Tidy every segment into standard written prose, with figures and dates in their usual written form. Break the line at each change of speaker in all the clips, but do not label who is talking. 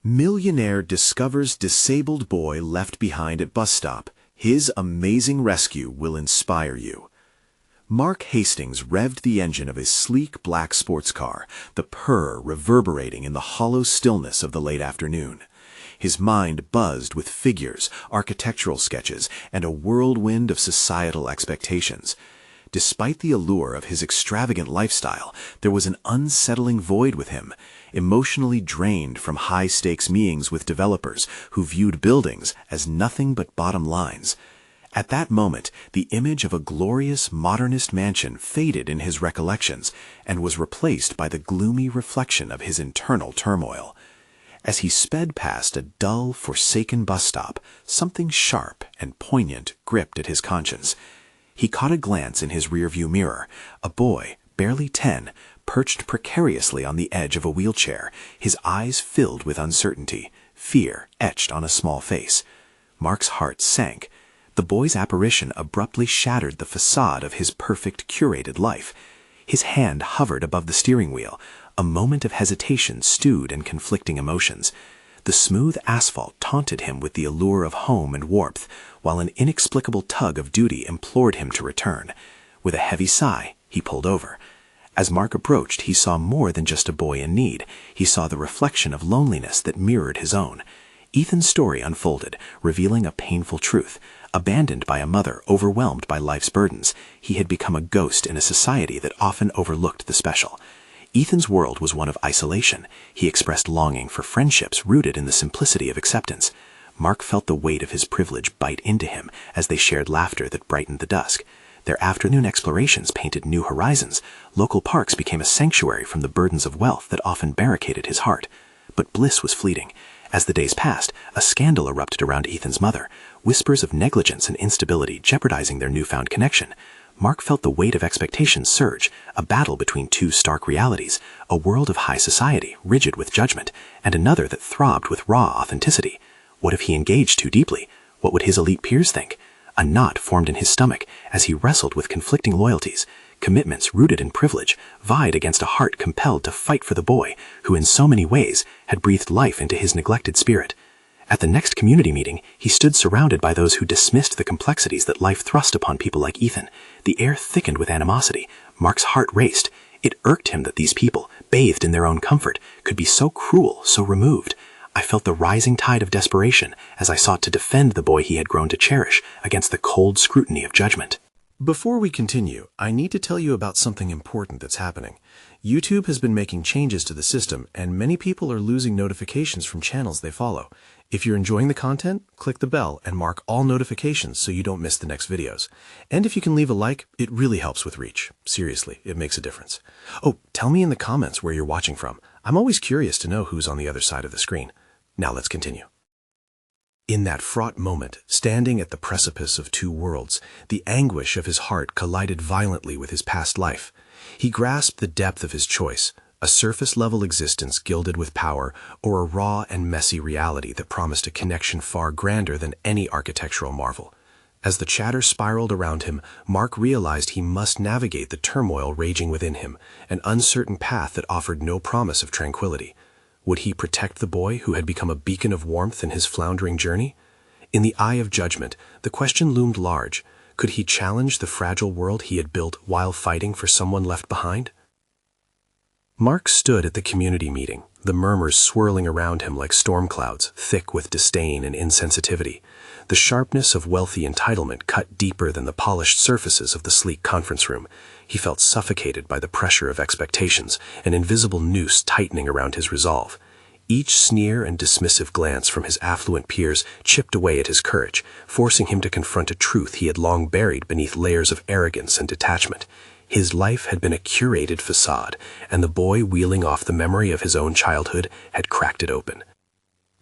Millionaire discovers disabled boy left behind at bus stop. His amazing rescue will inspire you. Mark Hastings revved the engine of his sleek black sports car, the purr reverberating in the hollow stillness of the late afternoon. His mind buzzed with figures, architectural sketches, and a whirlwind of societal expectations. Despite the allure of his extravagant lifestyle, there was an unsettling void with him, emotionally drained from high-stakes meetings with developers who viewed buildings as nothing but bottom lines. At that moment, the image of a glorious modernist mansion faded in his recollections and was replaced by the gloomy reflection of his internal turmoil. As he sped past a dull, forsaken bus stop, something sharp and poignant gripped at his conscience. He caught a glance in his rearview mirror. A boy, barely 10, perched precariously on the edge of a wheelchair, his eyes filled with uncertainty, fear etched on a small face. Mark's heart sank. The boy's apparition abruptly shattered the facade of his perfect, curated life. His hand hovered above the steering wheel. A moment of hesitation stewed in conflicting emotions. The smooth asphalt taunted him with the allure of home and warmth, while an inexplicable tug of duty implored him to return. With a heavy sigh, he pulled over. As Mark approached, he saw more than just a boy in need. He saw the reflection of loneliness that mirrored his own. Ethan's story unfolded, revealing a painful truth. Abandoned by a mother overwhelmed by life's burdens, he had become a ghost in a society that often overlooked the special. Ethan's world was one of isolation. He expressed longing for friendships rooted in the simplicity of acceptance. Mark felt the weight of his privilege bite into him as they shared laughter that brightened the dusk. Their afternoon explorations painted new horizons. Local parks became a sanctuary from the burdens of wealth that often barricaded his heart. But bliss was fleeting. As the days passed, a scandal erupted around Ethan's mother, whispers of negligence and instability jeopardizing their newfound connection. Mark felt the weight of expectations surge, a battle between two stark realities, a world of high society, rigid with judgment, and another that throbbed with raw authenticity. What if he engaged too deeply? What would his elite peers think? A knot formed in his stomach as he wrestled with conflicting loyalties. Commitments rooted in privilege vied against a heart compelled to fight for the boy who in so many ways had breathed life into his neglected spirit. At the next community meeting, he stood surrounded by those who dismissed the complexities that life thrust upon people like Ethan. The air thickened with animosity. Mark's heart raced. It irked him that these people, bathed in their own comfort, could be so cruel, so removed. I felt the rising tide of desperation as I sought to defend the boy he had grown to cherish against the cold scrutiny of judgment.
Before we continue, I need to tell you about something important that's happening. YouTube has been making changes to the system, and many people are losing notifications from channels they follow. If you're enjoying the content, click the bell and mark all notifications so you don't miss the next videos. And if you can leave a like, it really helps with reach. Seriously, it makes a difference. Oh, tell me in the comments where you're watching from. I'm always curious to know who's on the other side of the screen. Now let's continue. In that fraught moment, standing at the precipice of two worlds, the anguish of his heart collided violently with his past life. He grasped the depth of his choice, a surface-level existence gilded with power, or a raw and messy reality that promised a connection far grander than any architectural marvel. As the chatter spiraled around him, Mark realized he must navigate the turmoil raging within him, an uncertain path that offered no promise of tranquility. Would he protect the boy who had become a beacon of warmth in his floundering journey? In the eye of judgment, the question loomed large. Could he challenge the fragile world he had built while fighting for someone left behind? Mark stood at the community meeting, the murmurs swirling around him like storm clouds, thick with disdain and insensitivity. The sharpness of wealthy entitlement cut deeper than the polished surfaces of the sleek conference room. He felt suffocated by the pressure of expectations, an invisible noose tightening around his resolve. Each sneer and dismissive glance from his affluent peers chipped away at his courage, forcing him to confront a truth he had long buried beneath layers of arrogance and detachment. His life had been a curated facade, and the boy wheeling off the memory of his own childhood had cracked it open.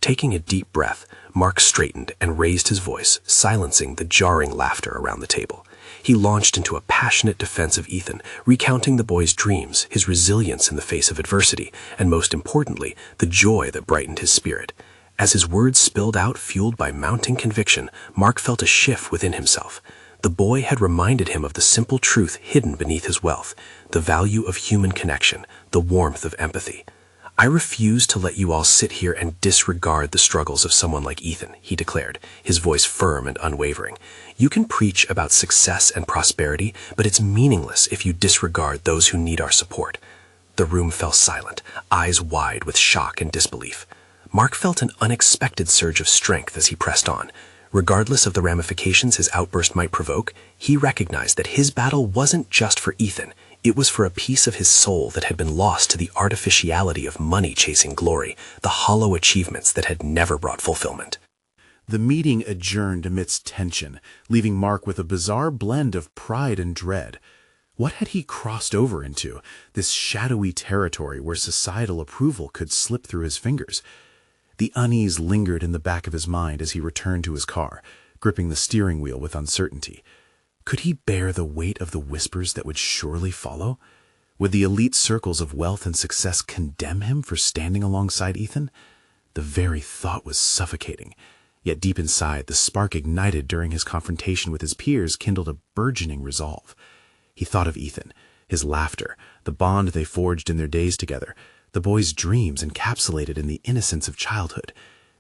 Taking a deep breath, Mark straightened and raised his voice, silencing the jarring laughter around the table. He launched into a passionate defense of Ethan, recounting the boy's dreams, his resilience in the face of adversity, and most importantly, the joy that brightened his spirit. As his words spilled out, fueled by mounting conviction, Mark felt a shift within himself. The boy had reminded him of the simple truth hidden beneath his wealth, the value of human connection, the warmth of empathy. "I refuse to let you all sit here and disregard the struggles of someone like Ethan," he declared, his voice firm and unwavering. "You can preach about success and prosperity, but it's meaningless if you disregard those who need our support." The room fell silent, eyes wide with shock and disbelief. Mark felt an unexpected surge of strength as he pressed on. Regardless of the ramifications his outburst might provoke, he recognized that his battle wasn't just for Ethan. It was for a piece of his soul that had been lost to the artificiality of money-chasing glory, the hollow achievements that had never brought fulfillment.
The meeting adjourned amidst tension, leaving Mark with a bizarre blend of pride and dread. What had he crossed over into, this shadowy territory where societal approval could slip through his fingers? The unease lingered in the back of his mind as he returned to his car, gripping the steering wheel with uncertainty. Could he bear the weight of the whispers that would surely follow? Would the elite circles of wealth and success condemn him for standing alongside Ethan? The very thought was suffocating. Yet deep inside, the spark ignited during his confrontation with his peers kindled a burgeoning resolve. He thought of Ethan, his laughter, the bond they forged in their days together, the boy's dreams encapsulated in the innocence of childhood.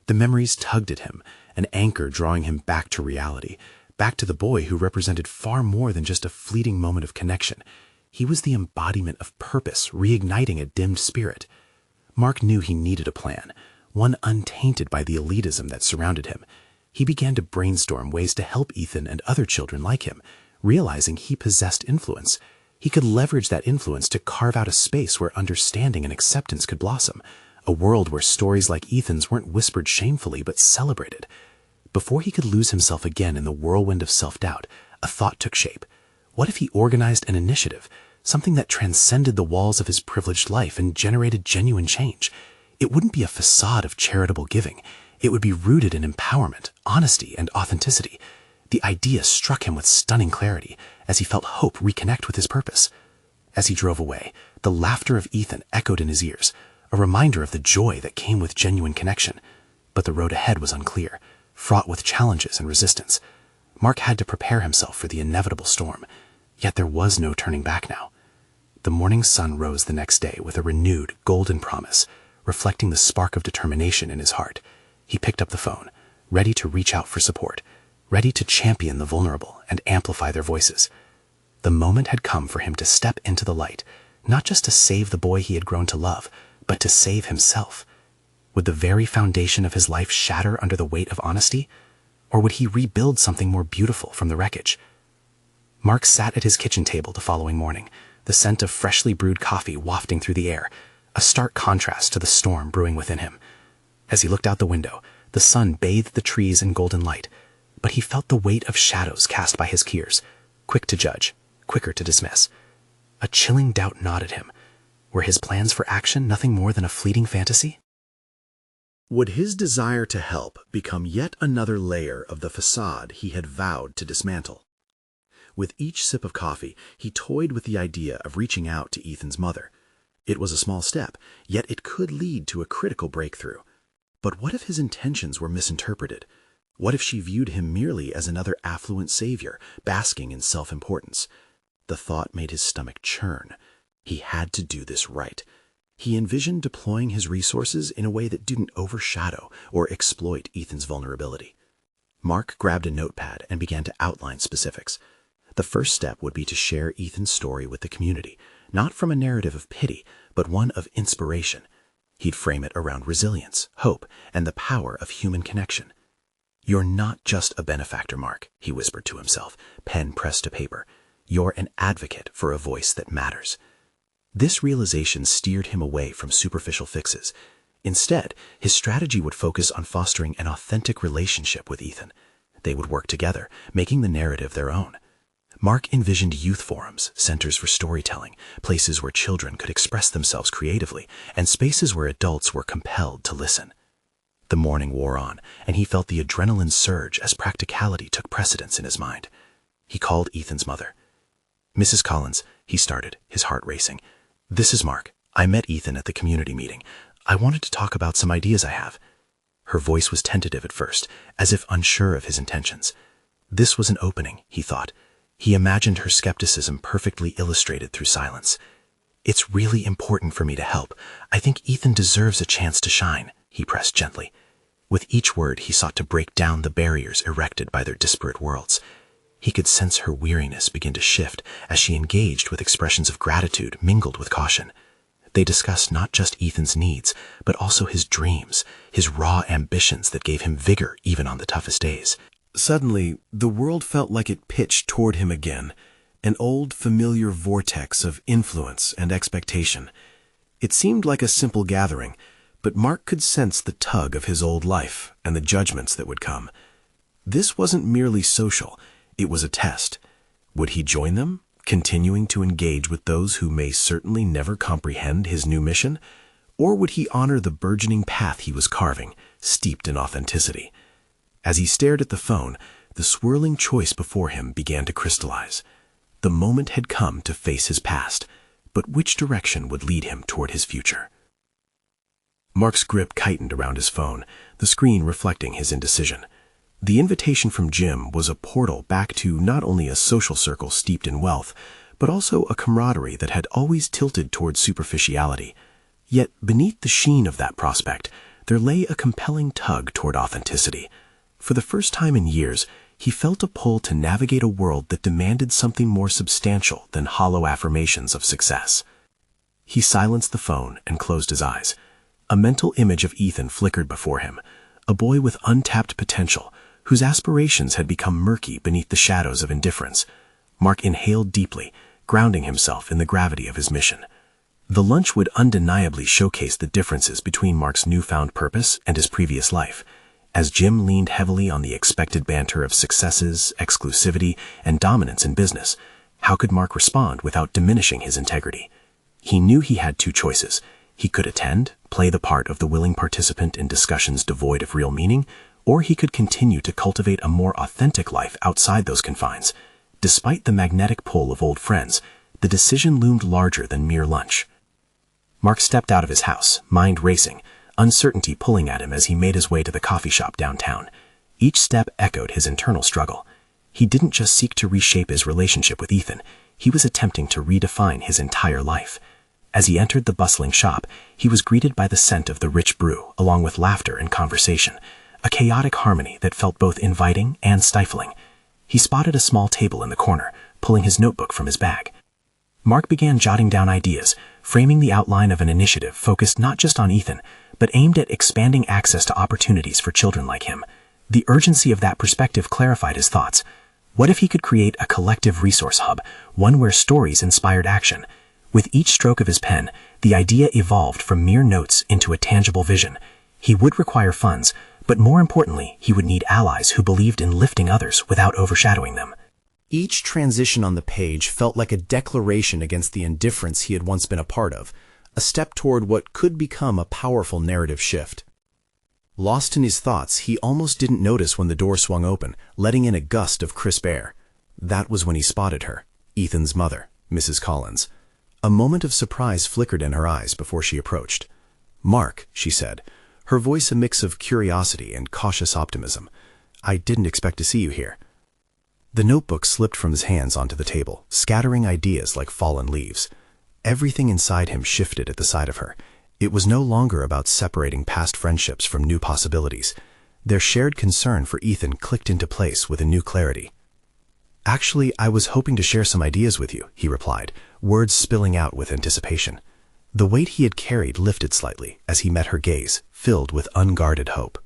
The memories tugged at him, an anchor drawing him back to reality, back to the boy who represented far more than just a fleeting moment of connection. He was the embodiment of purpose, reigniting a dimmed spirit. Mark knew he needed a plan, one untainted by the elitism that surrounded him. He began to brainstorm ways to help Ethan and other children like him, realizing he possessed influence. He could leverage that influence to carve out a space where understanding and acceptance could blossom, a world where stories like Ethan's weren't whispered shamefully but celebrated. Before he could lose himself again in the whirlwind of self-doubt, a thought took shape. What if he organized an initiative, something that transcended the walls of his privileged life and generated genuine change? It wouldn't be a facade of charitable giving. It would be rooted in empowerment, honesty, and authenticity. The idea struck him with stunning clarity as he felt hope reconnect with his purpose. As he drove away, the laughter of Ethan echoed in his ears, a reminder of the joy that came with genuine connection. But the road ahead was unclear, fraught with challenges and resistance. Mark had to prepare himself for the inevitable storm, yet there was no turning back now. The morning sun rose the next day with a renewed, golden promise, reflecting the spark of determination in his heart. He picked up the phone, ready to reach out for support, ready to champion the vulnerable and amplify their voices. The moment had come for him to step into the light, not just to save the boy he had grown to love, but to save himself. Would the very foundation of his life shatter under the weight of honesty? Or would he rebuild something more beautiful from the wreckage? Mark sat at his kitchen table the following morning, the scent of freshly brewed coffee wafting through the air, a stark contrast to the storm brewing within him. As he looked out the window, the sun bathed the trees in golden light, but he felt the weight of shadows cast by his peers, quick to judge, quicker to dismiss. A chilling doubt gnawed at him. Were his plans for action nothing more than a fleeting fantasy? Would his desire to help become yet another layer of the facade he had vowed to dismantle? With each sip of coffee, he toyed with the idea of reaching out to Ethan's mother. It was a small step, yet it could lead to a critical breakthrough. But what if his intentions were misinterpreted? What if she viewed him merely as another affluent savior, basking in self-importance? The thought made his stomach churn. He had to do this right. He envisioned deploying his resources in a way that didn't overshadow or exploit Ethan's vulnerability. Mark grabbed a notepad and began to outline specifics. The first step would be to share Ethan's story with the community, not from a narrative of pity, but one of inspiration. He'd frame it around resilience, hope, and the power of human connection. "You're not just a benefactor, Mark," he whispered to himself, pen pressed to paper. "You're an advocate for a voice that matters." This realization steered him away from superficial fixes. Instead, his strategy would focus on fostering an authentic relationship with Ethan. They would work together, making the narrative their own. Mark envisioned youth forums, centers for storytelling, places where children could express themselves creatively, and spaces where adults were compelled to listen. The morning wore on, and he felt the adrenaline surge as practicality took precedence in his mind. He called Ethan's mother. "Mrs. Collins," he started, his heart racing. "This is Mark. I met Ethan at the community meeting. I wanted to talk about some ideas I have." Her voice was tentative at first, as if unsure of his intentions. This was an opening, he thought. He imagined her skepticism perfectly illustrated through silence.
It's really important for me to help. I think Ethan deserves a chance to shine, he pressed gently. With each word, he sought to break down the barriers erected by their disparate worlds. He could sense her weariness begin to shift as she engaged with expressions of gratitude mingled with caution. They discussed not just Ethan's needs, but also his dreams, his raw ambitions that gave him vigor even on the toughest days. Suddenly, the world felt like it pitched toward him again, an old, familiar vortex of influence and expectation. It seemed like a simple gathering, but Mark could sense the tug of his old life and the judgments that would come. This wasn't merely social, it was a test. Would he join them, continuing to engage with those who may certainly never comprehend his new mission? Or would he honor the burgeoning path he was carving, steeped in authenticity? As he stared at the phone, the swirling choice before him began to crystallize. The moment had come to face his past, but which direction would lead him toward his future? Mark's grip tightened around his phone, the screen reflecting his indecision. The invitation from Jim was a portal back to not only a social circle steeped in wealth, but also a camaraderie that had always tilted toward superficiality. Yet beneath the sheen of that prospect, there lay a compelling tug toward authenticity. For the first time in years, he felt a pull to navigate a world that demanded something more substantial than hollow affirmations of success. He silenced the phone and closed his eyes. A mental image of Ethan flickered before him, a boy with untapped potential, whose aspirations had become murky beneath the shadows of indifference. Mark inhaled deeply, grounding himself in the gravity of his mission. The lunch would undeniably showcase the differences between Mark's newfound purpose and his previous life. As Jim leaned heavily on the expected banter of successes, exclusivity, and dominance in business, how could Mark respond without diminishing his integrity? He knew he had two choices. He could attend, play the part of the willing participant in discussions devoid of real meaning, or he could continue to cultivate a more authentic life outside those confines. Despite the magnetic pull of old friends, the decision loomed larger than mere lunch. Mark stepped out of his house, mind racing, uncertainty pulling at him as he made his way to the coffee shop downtown. Each step echoed his internal struggle. He didn't just seek to reshape his relationship with Ethan, he was attempting to redefine his entire life. As he entered the bustling shop, he was greeted by the scent of the rich brew, along with laughter and conversation, a chaotic harmony that felt both inviting and stifling. He spotted a small table in the corner, pulling his notebook from his bag. Mark began jotting down ideas, framing the outline of an initiative focused not just on Ethan, but aimed at expanding access to opportunities for children like him. The urgency of that perspective clarified his thoughts. What if he could create a collective resource hub, one where stories inspired action? With each stroke of his pen, the idea evolved from mere notes into a tangible vision. He would require funds, but more importantly, he would need allies who believed in lifting others without overshadowing them. Each transition on the page felt like a declaration against the indifference he had once been a part of, a step toward what could become a powerful narrative shift. Lost in his thoughts, he almost didn't notice when the door swung open, letting in a gust of crisp air. That was when he spotted her, Ethan's mother, Mrs. Collins. A moment of surprise flickered in her eyes before she approached. "Mark," she said, her voice a mix of curiosity and cautious optimism. "I didn't expect to see you here." The notebook slipped from his hands onto the table, scattering ideas like fallen leaves. Everything inside him shifted at the sight of her. It was no longer about separating past friendships from new possibilities. Their shared concern for Ethan clicked into place with a new clarity. "Actually, I was hoping to share some ideas with you," he replied, words spilling out with anticipation. The weight he had carried lifted slightly as he met her gaze, filled with unguarded hope.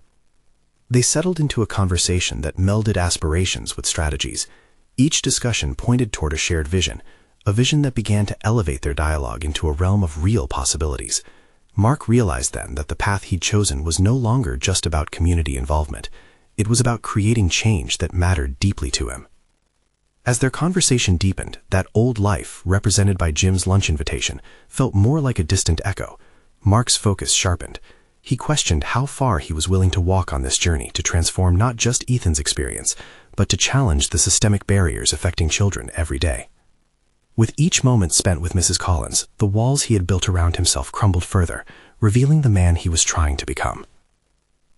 They settled into a conversation that melded aspirations with strategies. Each discussion pointed toward a shared vision, a vision that began to elevate their dialogue into a realm of real possibilities. Mark realized then that the path he'd chosen was no longer just about community involvement. It was about creating change that mattered deeply to him. As their conversation deepened, that old life, represented by Jim's lunch invitation, felt more like a distant echo. Mark's focus sharpened. He questioned how far he was willing to walk on this journey to transform not just Ethan's experience, but to challenge the systemic barriers affecting children every day. With each moment spent with Mrs. Collins, the walls he had built around himself crumbled further, revealing the man he was trying to become.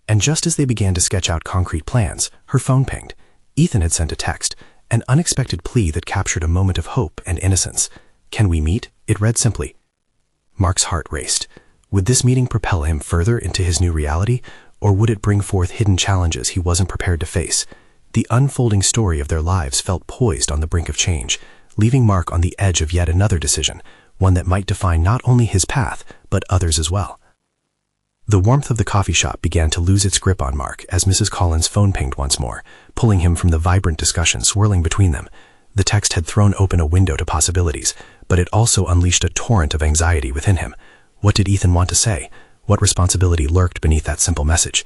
And just as they began to sketch out concrete plans, her phone pinged. Ethan had sent a text, an unexpected plea that captured a moment of hope and innocence. "Can we meet?" It read simply. Mark's heart raced. Would this meeting propel him further into his new reality, or would it bring forth hidden challenges he wasn't prepared to face? The unfolding story of their lives felt poised on the brink of change, leaving Mark on the edge of yet another decision, one that might define not only his path, but others as well. The warmth of the coffee shop began to lose its grip on Mark as Mrs. Collins' phone pinged once more, pulling him from the vibrant discussion swirling between them. The text had thrown open a window to possibilities, but it also unleashed a torrent of anxiety within him. What did Ethan want to say? What responsibility lurked beneath that simple message?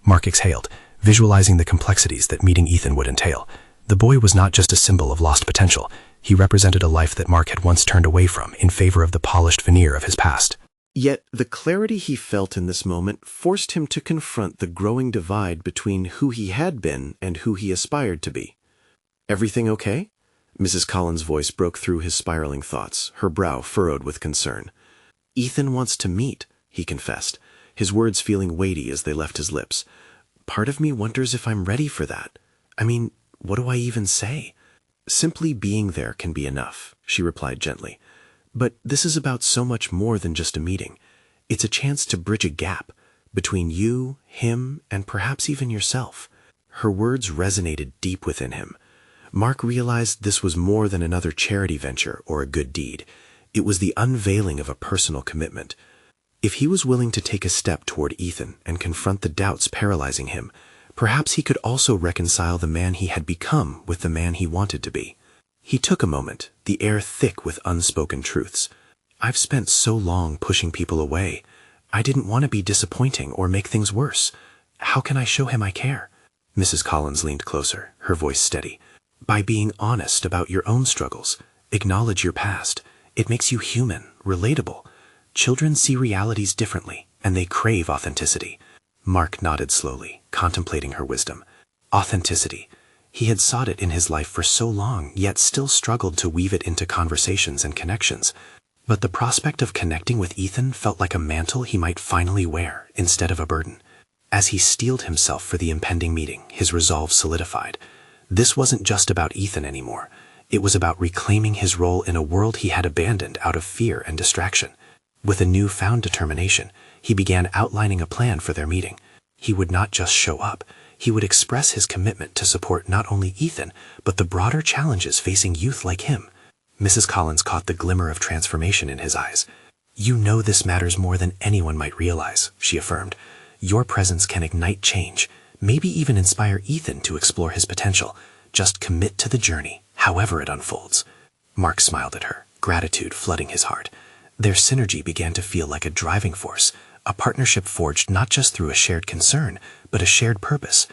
Mark exhaled, visualizing the complexities that meeting Ethan would entail. The boy was not just a symbol of lost potential. He represented a life that Mark had once turned away from in favor of the polished veneer of his past.
Yet the clarity he felt in this moment forced him to confront the growing divide between who he had been and who he aspired to be. "Everything okay?" Mrs. Collins' voice broke through his spiraling thoughts, her brow furrowed with concern. "Ethan wants to meet," he confessed, his words feeling weighty as they left his lips. "Part of me wonders if I'm ready for that. I mean, what do I even say?" "Simply being there can be enough," she replied gently. "But this is about so much more than just a meeting. It's a chance to bridge a gap between you, him, and perhaps even yourself." Her words resonated deep within him. Mark realized this was more than another charity venture or a good deed. It was the unveiling of a personal commitment. If he was willing to take a step toward Ethan and confront the doubts paralyzing him, perhaps he could also reconcile the man he had become with the man he wanted to be. He took a moment, the air thick with unspoken truths. "I've spent so long pushing people away. I didn't want to be disappointing or make things worse. How can I show him I care?" Mrs. Collins leaned closer, her voice steady. "By being honest about your own struggles. Acknowledge your past. It makes you human, relatable. Children see realities differently, and they crave authenticity." Mark nodded slowly, contemplating her wisdom. Authenticity. He had sought it in his life for so long, yet still struggled to weave it into conversations and connections. But the prospect of connecting with Ethan felt like a mantle he might finally wear, instead of a burden. As he steeled himself for the impending meeting, his resolve solidified. This wasn't just about Ethan anymore. It was about reclaiming his role in a world he had abandoned out of fear and distraction. With a newfound determination, he began outlining a plan for their meeting. He would not just show up. He would express his commitment to support not only Ethan, but the broader challenges facing youth like him. Mrs. Collins caught the glimmer of transformation in his eyes. "You know this matters more than anyone might realize," she affirmed. "Your presence can ignite change, maybe even inspire Ethan to explore his potential. Just commit to the journey, however it unfolds." Mark smiled at her, gratitude flooding his heart. Their synergy began to feel like a driving force, a partnership forged not just through a shared concern, but a shared purpose.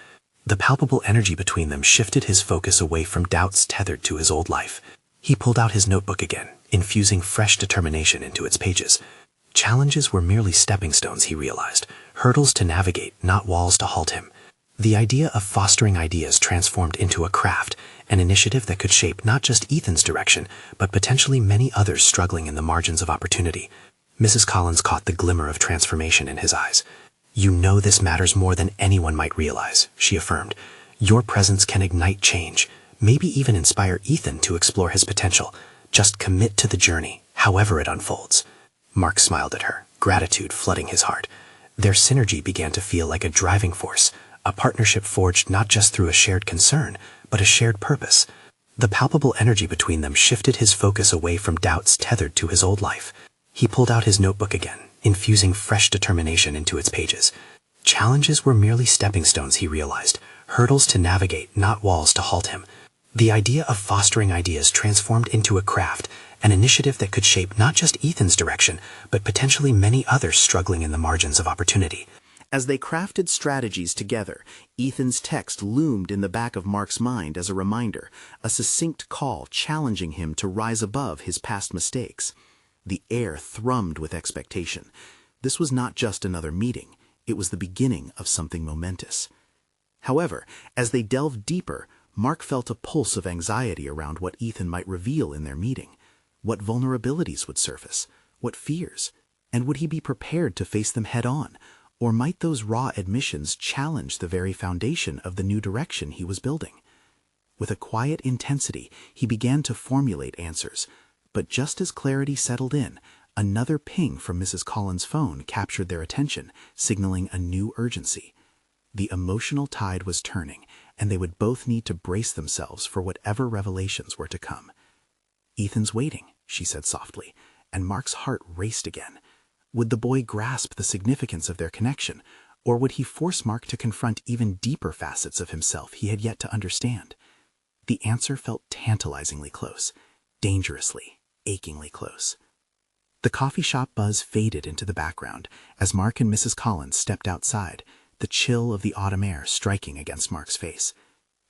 The palpable energy between them shifted his focus away from doubts tethered to his old life. He pulled out his notebook again, infusing fresh determination into its pages. Challenges were merely stepping stones, he realized, hurdles to navigate, not walls to halt him. The idea of fostering ideas transformed into a craft, an initiative that could shape not just Ethan's direction, but potentially many others struggling in the margins of opportunity. Mrs. Collins caught the glimmer of transformation in his eyes. "You know this matters more than anyone might realize," she affirmed. "Your presence can ignite change, maybe even inspire Ethan to explore his potential. Just commit to the journey, however it unfolds." Mark smiled at her, gratitude flooding his heart. Their synergy began to feel like a driving force, a partnership forged not just through a shared concern, but a shared purpose. The palpable energy between them shifted his focus away from doubts tethered to his old life. He pulled out his notebook again, infusing fresh determination into its pages. Challenges were merely stepping stones, he realized, hurdles to navigate, not walls to halt him. The idea of fostering ideas transformed into a craft, an initiative that could shape not just Ethan's direction, but potentially many others struggling in the margins of opportunity. As they crafted strategies together, Ethan's text loomed in the back of Mark's mind as a reminder, a succinct call challenging him to rise above his past mistakes. The air thrummed with expectation. This was not just another meeting, it was the beginning of something momentous. However, as they delved deeper, Mark felt a pulse of anxiety around what Ethan might reveal in their meeting. What vulnerabilities would surface? What fears? And would he be prepared to face them head-on? Or might those raw admissions challenge the very foundation of the new direction he was building? With a quiet intensity, he began to formulate answers. But just as clarity settled in,
Another ping from Mrs. Collins' phone captured their attention, signaling a new urgency. The emotional tide was turning, and they would both need to brace themselves for whatever revelations were to come. "Ethan's waiting," she said softly, and Mark's heart raced again. Would the boy grasp the significance of their connection, or would he force Mark to confront even deeper facets of himself he had yet to understand? The answer felt tantalizingly close, dangerously, achingly close. The coffee shop buzz faded into the background as Mark and Mrs. Collins stepped outside, the chill of the autumn air striking against Mark's face.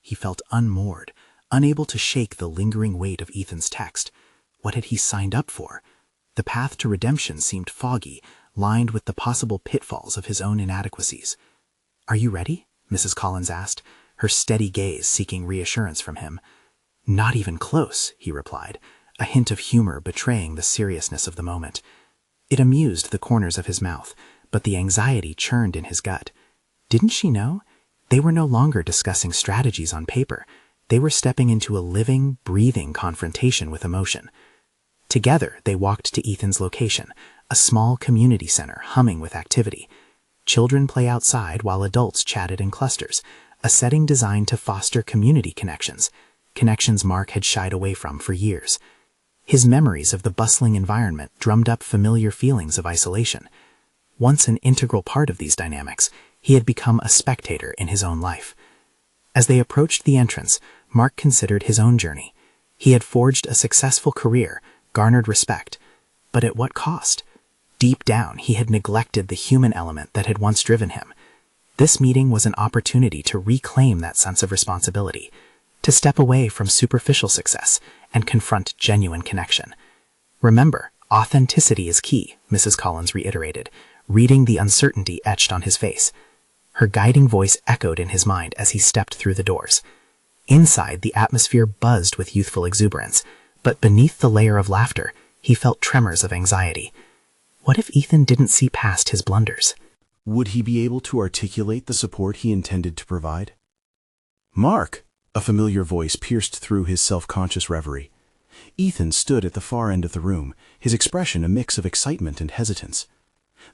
He felt unmoored, unable to shake the lingering weight of Ethan's text. What had he signed up for? The path to redemption seemed foggy, lined with the possible pitfalls of his own inadequacies. "Are you ready?" Mrs. Collins asked, her steady gaze seeking reassurance from him. "Not even close," he replied, a hint of humor betraying the seriousness of the moment. It amused the corners of his mouth, but the anxiety churned in his gut. Didn't she know? They were no longer discussing strategies on paper. They were stepping into a living, breathing confrontation with emotion. Together, they walked to Ethan's location, a small community center humming with activity. Children play outside while adults chatted in clusters, a setting designed to foster community connections Mark had shied away from for years. His memories of the bustling environment drummed up familiar feelings of isolation. Once an integral part of these dynamics, he had become a spectator in his own life. As they approached the entrance, Mark considered his own journey. He had forged a successful career, garnered respect, but at what cost? Deep down, he had neglected the human element that had once driven him. This meeting was an opportunity to reclaim that sense of responsibility, to step away from superficial success and confront genuine connection. "Remember, authenticity is key," Mrs. Collins reiterated, reading the uncertainty etched on his face. Her guiding voice echoed in his mind as he stepped through the doors. Inside, the atmosphere buzzed with youthful exuberance, but beneath the layer of laughter, he felt tremors of anxiety. What if Ethan didn't see past his blunders?
Would he be able to articulate the support he intended to provide? "Mark!" A familiar voice pierced through his self-conscious reverie. Ethan stood at the far end of the room, his expression a mix of excitement and hesitance.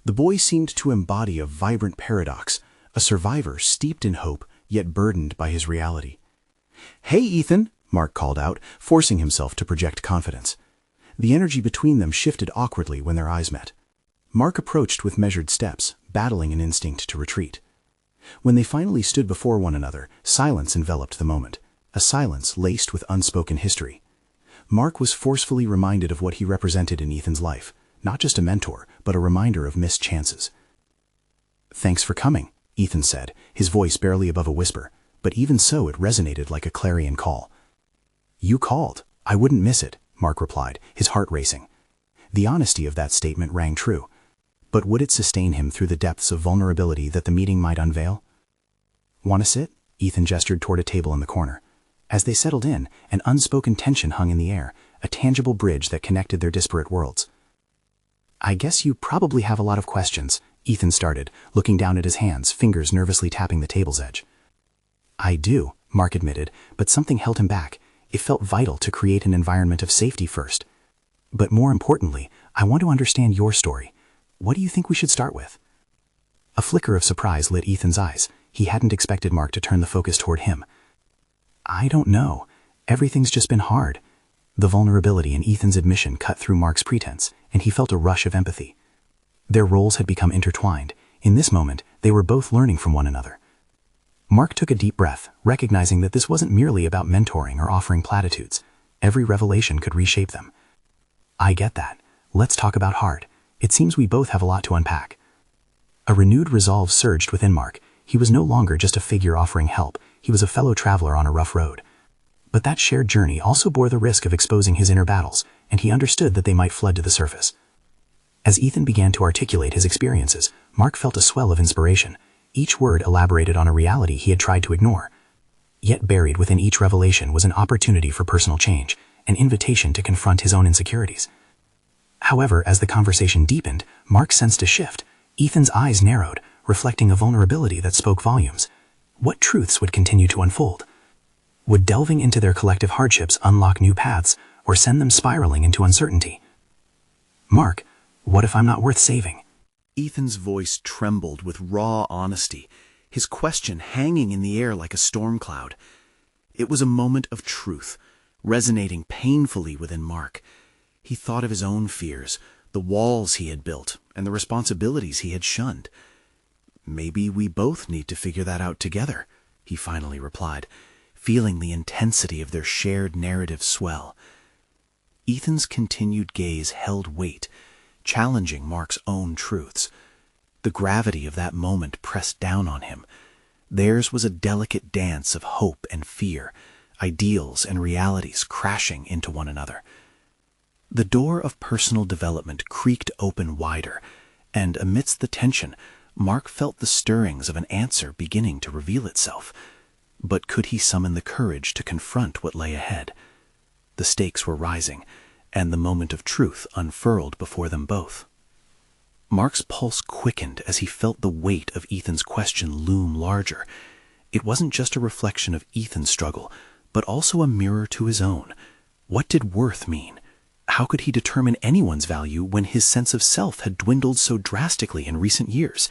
The boy seemed to embody a vibrant paradox, a survivor steeped in hope, yet burdened by his reality. "Hey, Ethan!" Mark called out, forcing himself to project confidence. The energy between them shifted awkwardly when their eyes met. Mark approached with measured steps, battling an instinct to retreat. When they finally stood before one another, silence enveloped the moment, a silence laced with unspoken history. Mark was forcefully reminded of what he represented in Ethan's life, not just a mentor, but a reminder of missed chances. "Thanks for coming," Ethan said, his voice barely above a whisper, but even so it resonated like a clarion call. "You called. I wouldn't miss it," Mark replied, his heart racing. The honesty of that statement rang true. But would it sustain him through the depths of vulnerability that the meeting might unveil? "Want to sit?" Ethan gestured toward a table in the corner. As they settled in, an unspoken tension hung in the air, a tangible bridge that connected their disparate worlds. "I guess you probably have a lot of questions," Ethan started, looking down at his hands, fingers nervously tapping the table's edge. "I do," Mark admitted, but something held him back. It felt vital to create an environment of safety first. "But more importantly, I want to understand your story. What do you think we should start with?" A flicker of surprise lit Ethan's eyes. He hadn't expected Mark to turn the focus toward him. "I don't know. Everything's just been hard." The vulnerability in Ethan's admission cut through Mark's pretense, and he felt a rush of empathy. Their roles had become intertwined. In this moment, they were both learning from one another. Mark took a deep breath, recognizing that this wasn't merely about mentoring or offering platitudes. Every revelation could reshape them. "I get that. Let's talk about hard. It seems we both have a lot to unpack." A renewed resolve surged within Mark. He was no longer just a figure offering help. He was a fellow traveler on a rough road. But that shared journey also bore the risk of exposing his inner battles, and he understood that they might flood to the surface. As Ethan began to articulate his experiences, Mark felt a swell of inspiration. Each word elaborated on a reality he had tried to ignore. Yet buried within each revelation was an opportunity for personal change, an invitation to confront his own insecurities. However, as the conversation deepened, Mark sensed a shift. Ethan's eyes narrowed, reflecting a vulnerability that spoke volumes. What truths would continue to unfold? Would delving into their collective hardships unlock new paths, or send them spiraling into uncertainty? "Mark,
What if I'm not worth saving?
Ethan's voice trembled with raw honesty, his question hanging in the air like a storm cloud. It was a moment of truth, resonating painfully within Mark. He thought of his own fears, the walls he had built, and the responsibilities he had shunned. "Maybe we both need to figure that out together," he finally replied, feeling the intensity of their shared narrative swell. Ethan's continued gaze held weight, challenging Mark's own truths. The gravity of that moment pressed down on him. Theirs was a delicate dance of hope and fear, ideals and realities crashing into one another. The door of personal development creaked open wider, and amidst the tension, Mark felt the stirrings of an answer beginning to reveal itself. But could he summon the courage to confront what lay ahead? The stakes were rising, and the moment of truth unfurled before them both. Mark's pulse quickened as he felt the weight of Ethan's question loom larger. It wasn't just a reflection of Ethan's struggle, but also a mirror to his own. What did worth mean? How could he determine anyone's value when his sense of self had dwindled so drastically in recent years?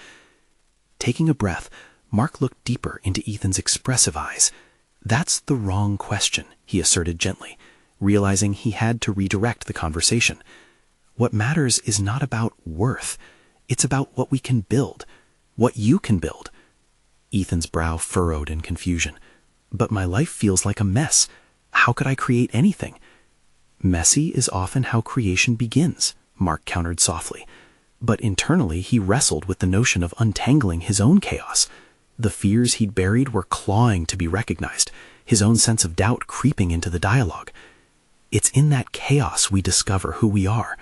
Taking a breath, Mark looked deeper into Ethan's expressive eyes. "That's the wrong question," he asserted gently, realizing he had to redirect the conversation. "What matters is not about worth. It's about what we can build, what you can build." Ethan's brow furrowed in confusion. "But my life feels like a mess. How could I create anything?" "Messy is often how creation begins," Mark countered softly. But internally he wrestled with the notion of untangling his own chaos. The fears he'd buried were clawing to be recognized, his own sense of doubt creeping into the dialogue. "It's in that chaos we discover who we are."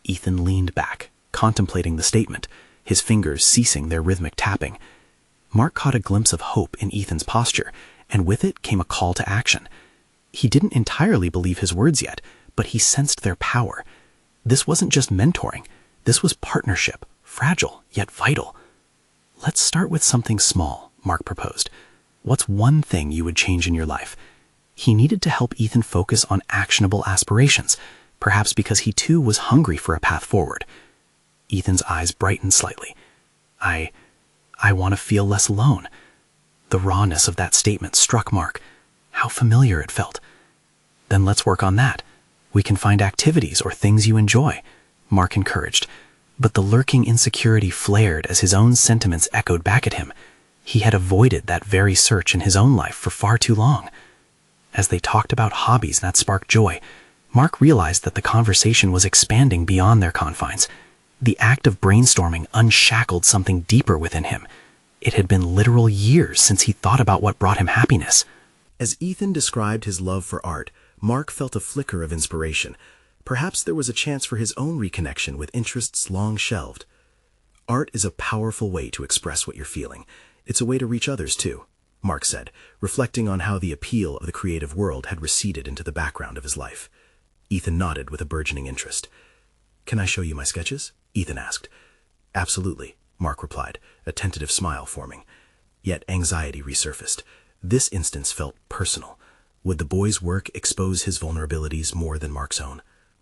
Ethan leaned back, contemplating the statement, his fingers ceasing their rhythmic tapping. Mark caught a glimpse of hope in Ethan's posture, and with it came a call to action. He didn't entirely believe his words yet, but he sensed their power. This wasn't just mentoring. This was partnership, fragile yet vital. "Let's start with something small," Mark proposed. "What's one thing you would change in your life?" He needed to help Ethan focus on actionable aspirations, perhaps because he too was hungry for a path forward. Ethan's eyes brightened slightly. I want to feel less alone." The rawness of that statement struck Mark. How familiar it felt. "Then let's work on that. We can find activities or things you enjoy," Mark encouraged. But the lurking insecurity flared as his own sentiments echoed back at him. He had avoided that very search in his own life for far too long. As they talked about hobbies that sparked joy, Mark realized that the conversation was expanding beyond their confines. The act of brainstorming unshackled something deeper within him. It had been literal years since he thought about what brought him happiness. As Ethan described his love for art, Mark felt a flicker of inspiration. Perhaps there was a chance for his own reconnection with interests long shelved. "Art is a powerful way to express what you're feeling. It's a way to reach others, too," Mark said, reflecting on how the appeal of the creative world had receded into the background of his life. Ethan nodded with a burgeoning interest. "Can I show you my sketches?" Ethan asked. "Absolutely," Mark replied, a tentative smile forming. Yet anxiety resurfaced. This instance felt personal. Would the boy's work expose his vulnerabilities more than Mark's own?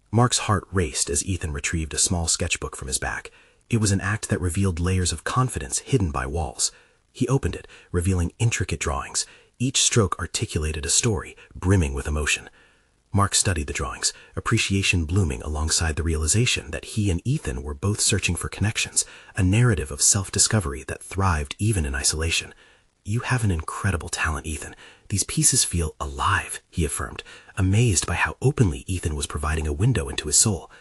Mark's heart raced as Ethan retrieved a small sketchbook from his back. It was an act that revealed layers of confidence hidden by walls. He opened it, revealing intricate drawings. Each stroke articulated a story, brimming with emotion. Mark studied the drawings, appreciation blooming alongside the realization that he and Ethan were both searching for connections, a narrative of self-discovery that thrived even in isolation. "You have an incredible talent, Ethan. These pieces feel alive," he affirmed, amazed by how openly Ethan was providing a window into his soul.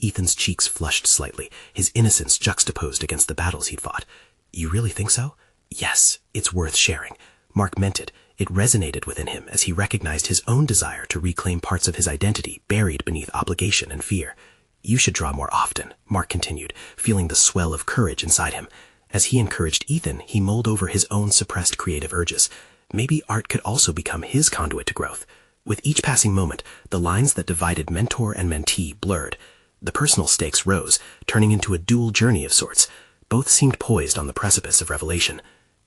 Ethan's cheeks flushed slightly, his innocence juxtaposed against the battles he'd fought. "You really think so?" "Yes, it's worth sharing." Mark meant it. It resonated within him as he recognized his own desire to reclaim parts of his identity buried beneath obligation and fear. "You should draw more often," Mark continued, feeling the swell of courage inside him. As he encouraged Ethan, he mulled over his own suppressed creative urges. Maybe art could also become his conduit to growth. With each passing moment, the lines that divided mentor and mentee blurred. The personal stakes rose, turning into a dual journey of sorts. Both seemed poised on the precipice of revelation.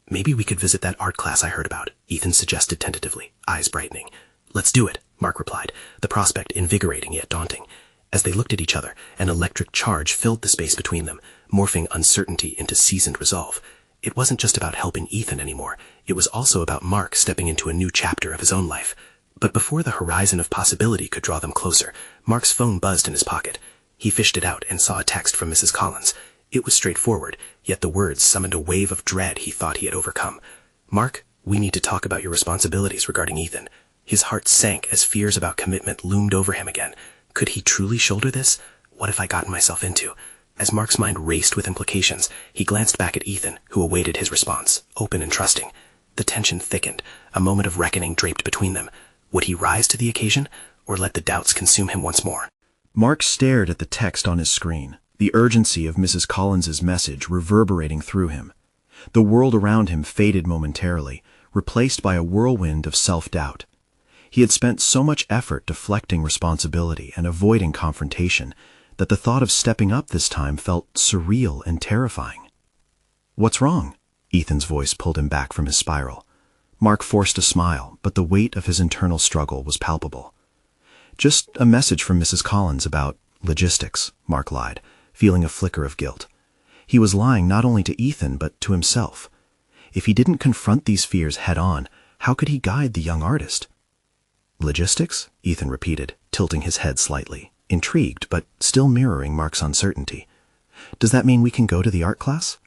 "Maybe we could visit that art class I heard about," Ethan suggested tentatively, eyes brightening. "Let's do it," Mark replied, the prospect invigorating yet daunting.
As they looked at each other, an electric charge filled the space between them, morphing uncertainty into seasoned resolve. It wasn't just about helping Ethan anymore. It was also about Mark stepping into a new chapter of his own life. But before the horizon of possibility could draw them closer, Mark's phone buzzed in his pocket. He fished it out and saw a text from Mrs. Collins. It was straightforward, yet the words summoned a wave of dread he thought he had overcome. "Mark, we need to talk about your responsibilities regarding Ethan." His heart sank as fears about commitment loomed over him again. Could he truly shoulder this? What have I gotten myself into? As Mark's mind raced with implications, he glanced back at Ethan, who awaited his response, open and trusting. The tension thickened, a moment of reckoning draped between them. Would he rise to the occasion, or let the doubts consume him once more?
Mark stared at the text on his screen, the urgency of Mrs. Collins's message reverberating through him. The world around him faded momentarily, replaced by a whirlwind of self-doubt. He had spent so much effort deflecting responsibility and avoiding confrontation that the thought of stepping up this time felt surreal and terrifying. "What's wrong?" Ethan's voice pulled him back from his spiral. Mark forced a smile, but the weight of his internal struggle was palpable. "Just a message from Mrs. Collins about logistics," Mark lied, feeling a flicker of guilt. He was lying not only to Ethan, but to himself. If he didn't confront these fears head-on, how could he guide the young artist? "Logistics?" Ethan repeated, tilting his head slightly, intrigued but still mirroring Mark's uncertainty. "Does that mean we can go to the art class?"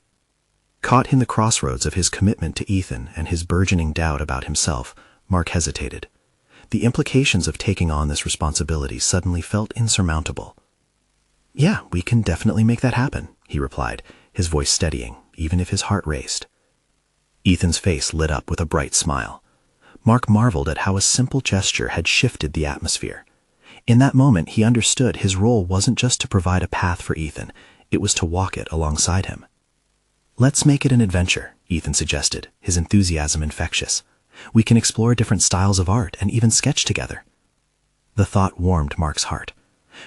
Caught in the crossroads of his commitment to Ethan and his burgeoning doubt about himself, Mark hesitated. The implications of taking on this responsibility suddenly felt insurmountable. "Yeah, we can definitely make that happen," he replied, his voice steadying, even if his heart raced. Ethan's face lit up with a bright smile. Mark marveled at how a simple gesture had shifted the atmosphere. In that moment, he understood his role wasn't just to provide a path for Ethan, it was to walk it alongside him. "Let's make it an adventure," Ethan suggested, his enthusiasm infectious. "We can explore different styles of art and even sketch together." The thought warmed Mark's heart.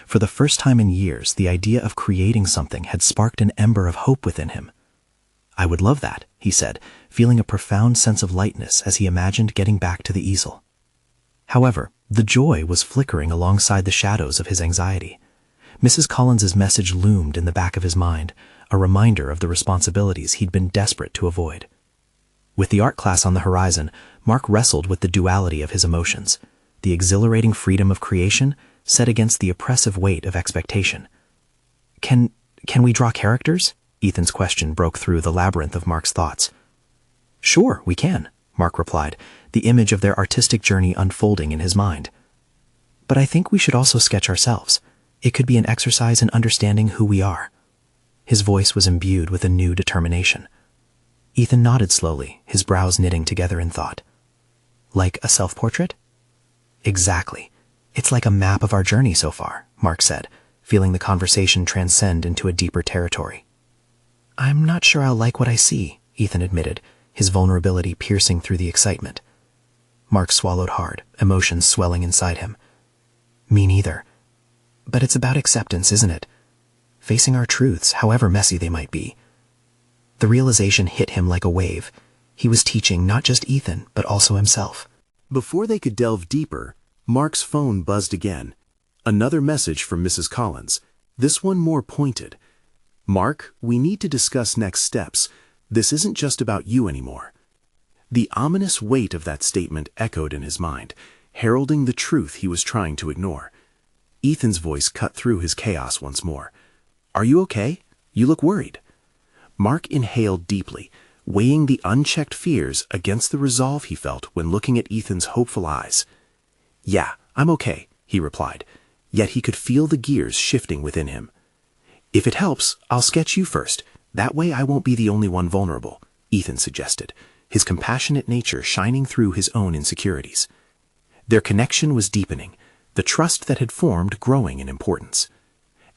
For the first time in years, the idea of creating something had sparked an ember of hope within him. "I would love that," he said, feeling a profound sense of lightness as he imagined getting back to the easel. However, the joy was flickering alongside the shadows of his anxiety. Mrs. Collins's message loomed in the back of his mind, a reminder of the responsibilities he'd been desperate to avoid. With the art class on the horizon, Mark wrestled with the duality of his emotions, the exhilarating freedom of creation set against the oppressive weight of expectation. Can we draw characters?" Ethan's question broke through the labyrinth of Mark's thoughts. "Sure, we can," Mark replied, the image of their artistic journey unfolding in his mind. "But I think we should also sketch ourselves. It could be an exercise in understanding who we are." His voice was imbued with a new determination. Ethan nodded slowly, his brows knitting together in thought. "Like a self-portrait?" "Exactly. It's like a map of our journey so far," Mark said, feeling the conversation transcend into a deeper territory. "I'm not sure I'll like what I see," Ethan admitted, his vulnerability piercing through the excitement. Mark swallowed hard, emotions swelling inside him. "Me neither. But it's about acceptance, isn't it? Facing our truths, however messy they might be." The realization hit him like a wave. He was teaching not just Ethan, but also himself. Before they could delve deeper, Mark's phone buzzed again. Another message from Mrs. Collins, this one more pointed. "Mark, we need to discuss next steps. This isn't just about you anymore." The ominous weight of that statement echoed in his mind, heralding the truth he was trying to ignore. Ethan's voice cut through his chaos once more. "Are you okay? You look worried." Mark inhaled deeply, weighing the unchecked fears against the resolve he felt when looking at Ethan's hopeful eyes. "Yeah, I'm okay," he replied, yet he could feel the gears shifting within him. "If it helps, I'll sketch you first. That way I won't be the only one vulnerable," Ethan suggested, his compassionate nature shining through his own insecurities. Their connection was deepening, the trust that had formed growing in importance.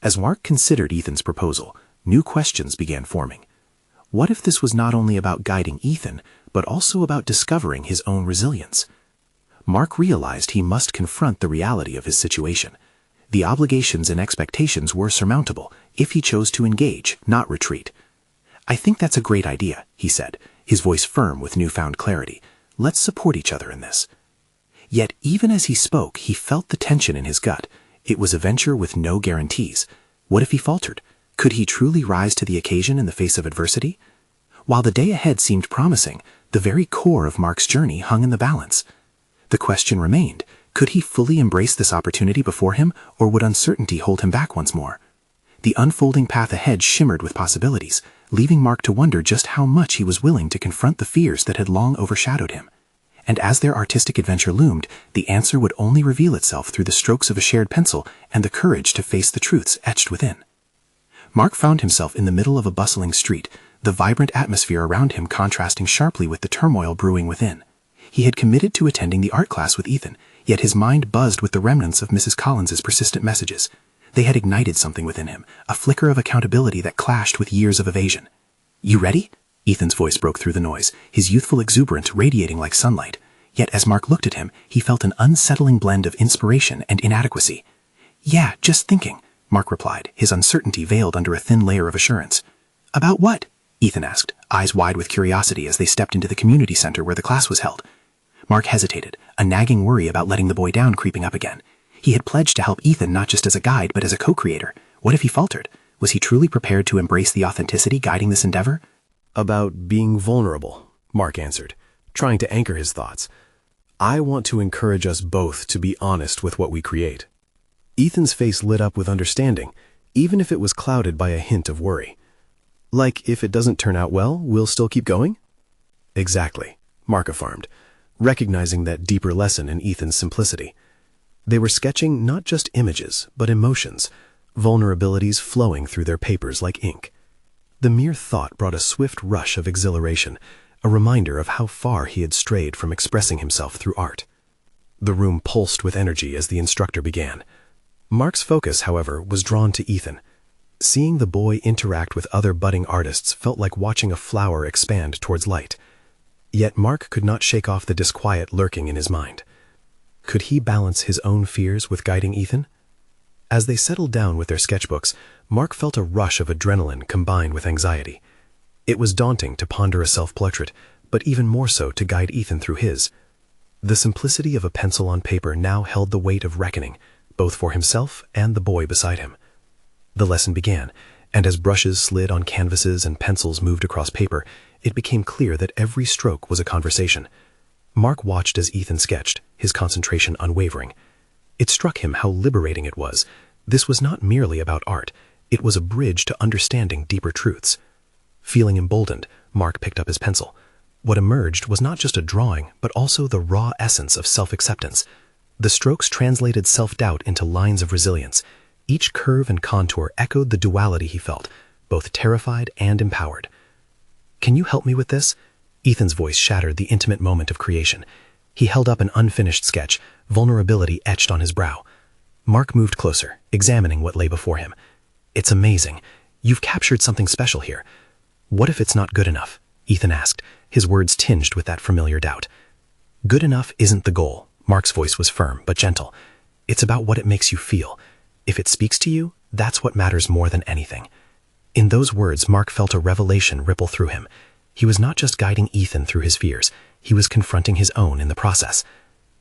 As Mark considered Ethan's proposal, new questions began forming. What if this was not only about guiding Ethan, but also about discovering his own resilience? Mark realized he must confront the reality of his situation. The obligations and expectations were surmountable if he chose to engage, not retreat. "I think that's a great idea," he said, his voice firm with newfound clarity. "Let's support each other in this." Yet even as he spoke, he felt the tension in his gut.
It was a venture with no guarantees. What if he faltered? Could he truly rise to the occasion in the face of adversity? While the day ahead seemed promising, the very core of Mark's journey hung in the balance. The question remained, could he fully embrace this opportunity before him, or would uncertainty hold him back once more? The unfolding path ahead shimmered with possibilities, leaving Mark to wonder just how much he was willing to confront the fears that had long overshadowed him. And as their artistic adventure loomed, the answer would only reveal itself through the strokes of a shared pencil and the courage to face the truths etched within. Mark found himself in the middle of a bustling street, the vibrant atmosphere around him contrasting sharply with the turmoil brewing within. He had committed to attending the art class with Ethan, yet his mind buzzed with the remnants of Mrs. Collins's persistent messages. They had ignited something within him, a flicker of accountability that clashed with years of evasion. "You ready?" Ethan's voice broke through the noise, his youthful exuberance radiating like sunlight. Yet as Mark looked at him, he felt an unsettling blend of inspiration and inadequacy. "Yeah, just thinking," Mark replied, his uncertainty veiled under a thin layer of assurance. "About what?" Ethan asked, eyes wide with curiosity as they stepped into the community center where the class was held. Mark hesitated, a nagging worry about letting the boy down creeping up again. He had pledged to help Ethan not just as a guide, but as a co-creator. What if he faltered? Was he truly prepared to embrace the authenticity guiding this endeavor?
About being vulnerable, Mark answered, trying to anchor his thoughts. I want to encourage us both to be honest with what we create. Ethan's face lit up with understanding, even if it was clouded by a hint of worry. Like, if it doesn't turn out well, we'll still keep going? Exactly, Mark affirmed, recognizing that deeper lesson in Ethan's simplicity. They were sketching not just images, but emotions, vulnerabilities flowing through their papers like ink. The mere thought brought a swift rush of exhilaration, a reminder of how far he had strayed from expressing himself through art. The room pulsed with energy as the instructor began. Mark's focus, however, was drawn to Ethan. Seeing the boy interact with other budding artists felt like watching a flower expand towards light. Yet Mark could not shake off the disquiet lurking in his mind. Could he balance his own fears with guiding Ethan? As they settled down with their sketchbooks, Mark felt a rush of adrenaline combined with anxiety. It was daunting to ponder a self-portrait, but even more so to guide Ethan through his. The simplicity of a pencil on paper now held the weight of reckoning, both for himself and the boy beside him. The lesson began, and as brushes slid on canvases and pencils moved across paper, it became clear that every stroke was a conversation. Mark watched as Ethan sketched, his concentration unwavering. It struck him how liberating it was. This was not merely about art. It was a bridge to understanding deeper truths. Feeling emboldened, Mark picked up his pencil. What emerged was not just a drawing, but also the raw essence of self-acceptance. The strokes translated self-doubt into lines of resilience. Each curve and contour echoed the duality he felt, both terrified and empowered. "Can you help me with this?" Ethan's voice shattered the intimate moment of creation. He held up an unfinished sketch, vulnerability etched on his brow. Mark moved closer, examining what lay before him. "It's amazing. You've captured something special here. What if it's not good enough?" Ethan asked, his words tinged with that familiar doubt. "Good enough isn't the goal." Mark's voice was firm but gentle. "It's about what it makes you feel. If it speaks to you, that's what matters more than anything." In those words, Mark felt a revelation ripple through him. He was not just guiding Ethan through his fears, he was confronting his own in the process.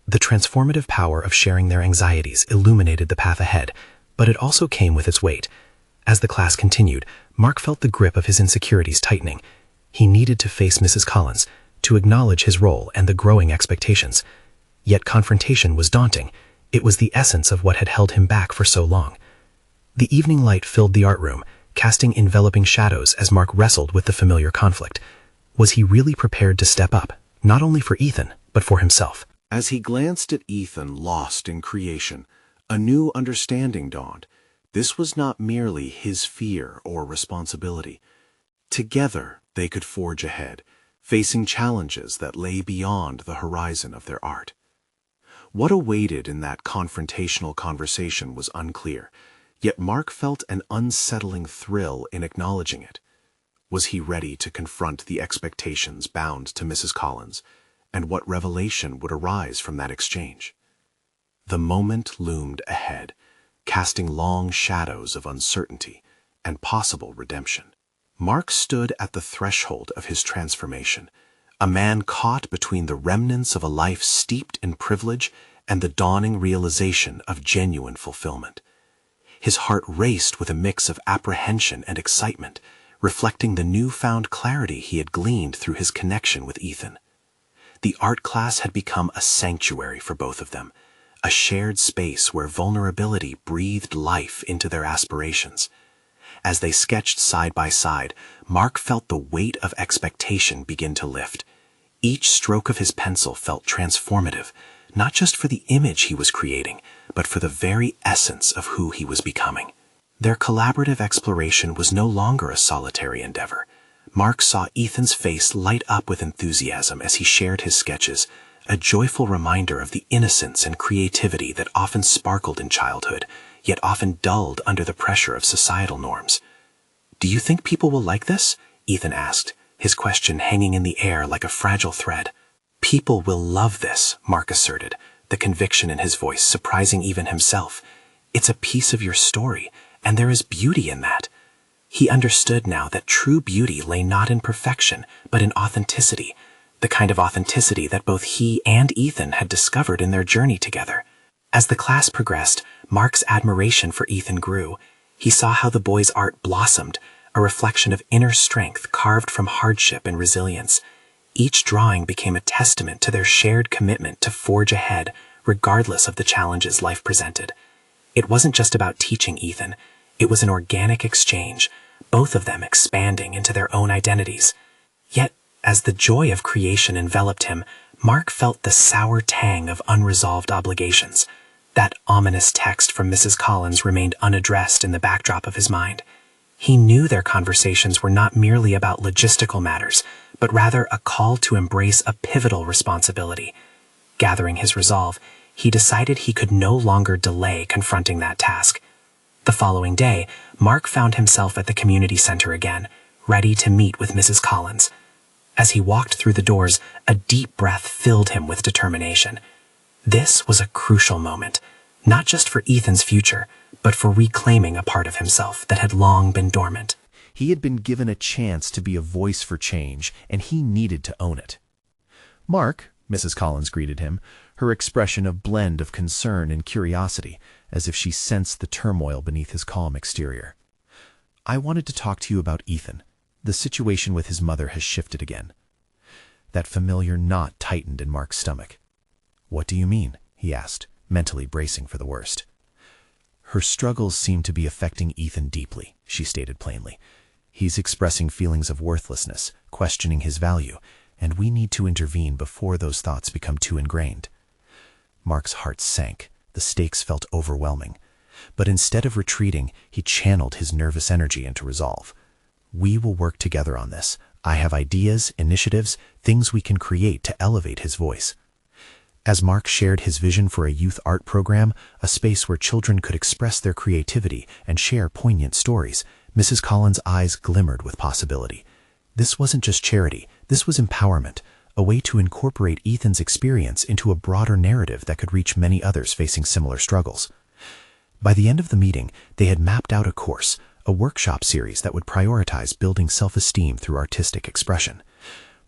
The transformative power of sharing their anxieties illuminated the path ahead, but it also came with its weight. As the class continued, Mark felt the grip of his insecurities tightening. He needed to face Mrs. Collins, to acknowledge his role and the growing expectations. Yet confrontation was daunting. It was the essence of what had held him back for so long. The evening light filled the art room, casting enveloping shadows as Mark wrestled with the familiar conflict. Was he really prepared to step up, not only for Ethan, but for himself?
As he glanced at Ethan lost in creation, a new understanding dawned. This was not merely his fear or responsibility. Together, they could forge ahead, facing challenges that lay beyond the horizon of their art. What awaited in that confrontational conversation was unclear, yet Mark felt an unsettling thrill in acknowledging it. Was he ready to confront the expectations bound to Mrs. Collins, and what revelation would arise from that exchange? The moment loomed ahead, casting long shadows of uncertainty and possible redemption. Mark stood at the threshold of his transformation, a man caught between the remnants of a life steeped in privilege
and the dawning realization of genuine fulfillment. His heart raced with a mix of apprehension and excitement, reflecting the newfound clarity he had gleaned through his connection with Ethan. The art class had become a sanctuary for both of them, a shared space where vulnerability breathed life into their aspirations. As they sketched side by side, Mark felt the weight of expectation begin to lift. Each stroke of his pencil felt transformative, not just for the image he was creating, but for the very essence of who he was becoming. Their collaborative exploration was no longer a solitary endeavor. Mark saw Ethan's face light up with enthusiasm as he shared his sketches, a joyful reminder of the innocence and creativity that often sparkled in childhood, yet often dulled under the pressure of societal norms. "Do you think people will like this?" Ethan asked, his question hanging in the air like a fragile thread. "People will love this," Mark asserted, the conviction in his voice surprising even himself. "It's a piece of your story, and there is beauty in that." He understood now that true beauty lay not in perfection, but in authenticity, the kind of authenticity that both he and Ethan had discovered in their journey together. As the class progressed, Mark's admiration for Ethan grew. He saw how the boy's art blossomed, a reflection of inner strength carved from hardship and resilience. Each drawing became a testament to their shared commitment to forge ahead, regardless of the challenges life presented. It wasn't just about teaching Ethan. It was an organic exchange, both of them expanding into their own identities. Yet, as the joy of creation enveloped him, Mark felt the sour tang of unresolved obligations. That ominous text from Mrs. Collins remained unaddressed in the backdrop of his mind. He knew their conversations were not merely about logistical matters, but rather a call to embrace a pivotal responsibility. Gathering his resolve, he decided he could no longer delay confronting that task. The following day, Mark found himself at the community center again, ready to meet with Mrs. Collins. As he walked through the doors, a deep breath filled him with determination. This was a crucial moment, not just for Ethan's future, but for reclaiming a part of himself that had long been dormant.
He had been given a chance to be a voice for change, and he needed to own it. "Mark," Mrs. Collins greeted him, her expression a blend of concern and curiosity, as if she sensed the turmoil beneath his calm exterior. "I wanted to talk to you about Ethan. The situation with his mother has shifted again." That familiar knot tightened in Mark's stomach. "What do you mean?" he asked, mentally bracing for the worst. "Her struggles seem to be affecting Ethan deeply," she stated plainly. "He's expressing feelings of worthlessness, questioning his value, and we need to intervene before those thoughts become too ingrained." Mark's heart sank. The stakes felt overwhelming. But instead of retreating, he channeled his nervous energy into resolve. "We will work together on this. I have ideas, initiatives, things we can create to elevate his voice." As Mark shared his vision for a youth art program, a space where children could express their creativity and share poignant stories, Mrs. Collins' eyes glimmered with possibility. This wasn't just charity, this was empowerment, a way to incorporate Ethan's experience into a broader narrative that could reach many others facing similar struggles. By the end of the meeting, they had mapped out a course, a workshop series that would prioritize building self-esteem through artistic expression.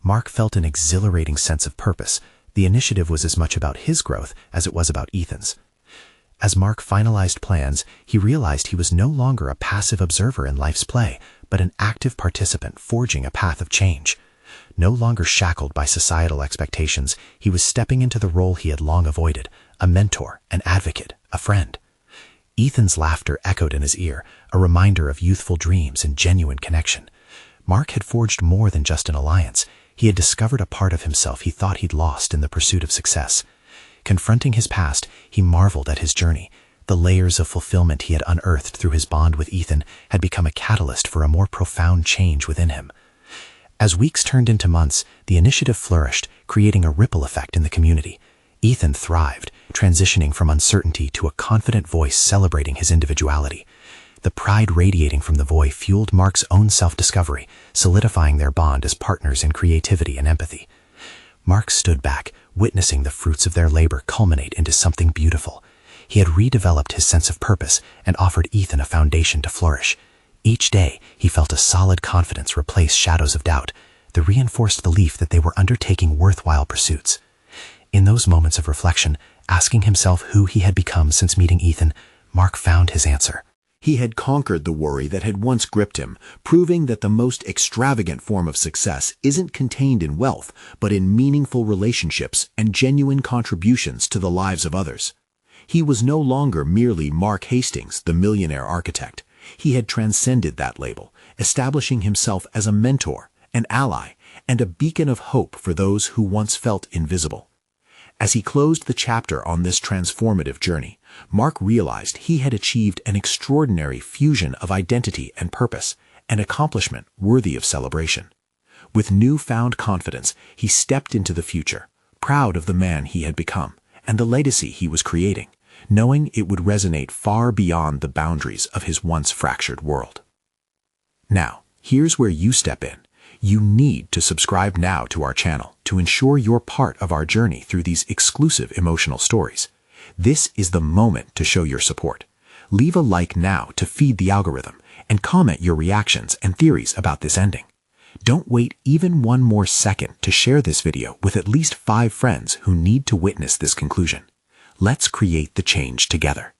Mark felt an exhilarating sense of purpose. The initiative was as much about his growth as it was about Ethan's. As Mark finalized plans, he realized he was no longer a passive observer in life's play, but an active participant forging a path of change. No longer shackled by societal expectations, he was stepping into the role he had long avoided, a mentor, an advocate, a friend. Ethan's laughter echoed in his ear, a reminder of youthful dreams and genuine connection. Mark had forged more than just an alliance. He had discovered a part of himself he thought he'd lost in the pursuit of success. Confronting his past, he marveled at his journey. The layers of fulfillment he had unearthed through his bond with Ethan had become a catalyst for a more profound change within him. As weeks turned into months, the initiative flourished, creating a ripple effect in the community. Ethan thrived, transitioning from uncertainty to a confident voice celebrating his individuality. The pride radiating from the boy fueled Mark's own self-discovery, solidifying their bond as partners in creativity and empathy. Mark stood back, witnessing the fruits of their labor culminate into something beautiful. He had redeveloped his sense of purpose and offered Ethan a foundation to flourish. Each day, he felt a solid confidence replace shadows of doubt, the reinforced belief that they were undertaking worthwhile pursuits. In those moments of reflection,
Asking himself who he had become since meeting Ethan, Mark found his answer.
He had conquered the worry that had once gripped him, proving that the most extravagant form of success isn't contained in wealth, but in meaningful relationships and genuine contributions to the lives of others. He was no longer merely Mark Hastings, the millionaire architect. He had transcended that label, establishing himself as a mentor, an ally, and a beacon of hope for those who once felt invisible. As he closed the chapter on this transformative journey, Mark realized he had achieved an extraordinary fusion of identity and purpose, an accomplishment worthy of celebration. With newfound confidence, he stepped into the future, proud of the man he had become and the legacy he was creating, knowing it would resonate far beyond the boundaries of his once fractured world. Now, here's where you step in. You need to subscribe now to our channel to ensure you're part of our journey through these exclusive emotional stories. This is the moment to show your support. Leave a like now to feed the algorithm and comment your reactions and theories about this ending. Don't wait even one more second to share this video with at least 5 friends who need to witness this conclusion. Let's create the change together.